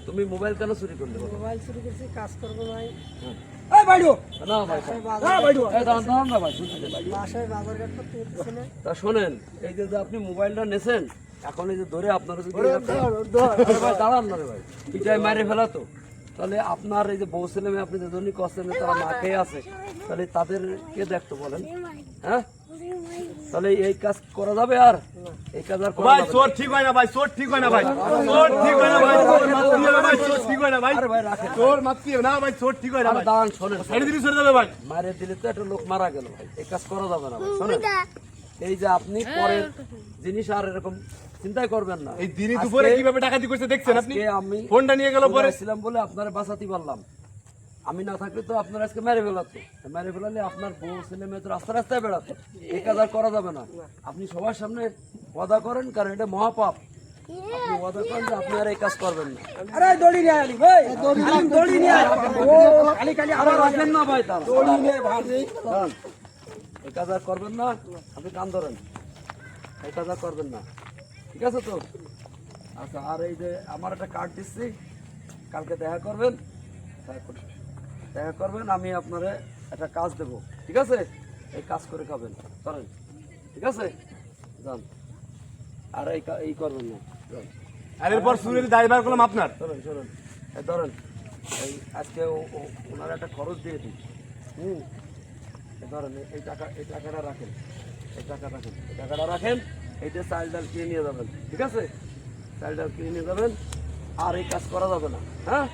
তুমি মোবাইল কেন চুরি করলে? মোবাইল চুরি করছি, কাজ করবো নাই। শোনেন, এই যে আপনি মোবাইলটা নেছেন, এখন এই যে ধরে আপনার দাঁড়ান না রে ভাই, পিটায় মারে ফেলা তো, তাহলে আপনার এই যে বউ ছেলে মেয়ে আপনি যেজনই কষ্টেন তারা না খেয়ে আছে, তাহলে তাদেরকে দেখতো বলেন, হ্যাঁ? তাহলে এই কাজ করা যাবে? আর এই কাজ আর ভাই চোর ঠিক হয় না ভাই, চোর ঠিক হয় না ভাই, চোর ঠিক হয় না ভাই, চোর ঠিক হয় না ভাই, আরে ভাই রাখেন, চোর মারতে না ভাই, চোর ঠিক হয় না ভাই। দাঁড়ান, শোনেন, সাইডে দিলে সরে যাবে ভাই। মারে দিলে তো একটা লোক মারা গেল ভাই, এই কাজ করা যাবে না ভাই। শোনেন, এই যে আপনি পরের জিনিস আর এরকম চিন্তাই করবেন না। এই দিনে দুপুরে কিভাবে ডাকাতি করছে দেখছেন আপনি? আমি ফোনটা নিয়ে গেল পরে ছিলাম বলে আপনারা বাঁচাতে পারলাম, আমি না থাকলে তো আপনার আজকে মেরে ফেলাতো, মেরে ফেলালে আপনার বউ ছেলে মেয়ে তো রাস্তায় রাস্তায় বেড়াতো। এই কাজ আর করা যাবে না। আপনি সবার সামনে ওয়াদা করেন, কারণ এটা মহাপাপ। আপনি ওয়াদা করেন যে আপনি আর এই কাজ করবেন না। আরে দড়ি নিয়ে আলি ভাই, দড়ি নিয়ে আলি। ও খালি খালি আবার রাখেন না ভাই, তার দড়ি নিয়ে ভাজি। এই কাজ আর করবেন না, আপনি কান ধরেন, এই কাজ আর করবেন না, ঠিক আছে তো? আচ্ছা, আর এই যে আমার একটা কার্ড দিচ্ছি, কালকে দেখা করবেন, দেখা করবেন, আমি আপনারে একটা কাজ দেব, ঠিক আছে? এই কাজ করে খাবেন, করেন, ঠিক আছে? যান, আর এই করবেন না, যান। আর এরপর সুরের ড্রাইভার করলাম আপনার। শোনেন শোনেন, এই ধরেন, এই আজকে ওনার একটা খরচ দিয়ে দিই, এই ধরেন, এই টাকাটা রাখেন, এই টাকাটা রাখেন, এইটা চাল ডাল কিনে নিয়ে যাবেন, ঠিক আছে? চাল ডাল কিনে নিয়ে যাবেন, আর এই কাজ করা যাবে না, হ্যাঁ?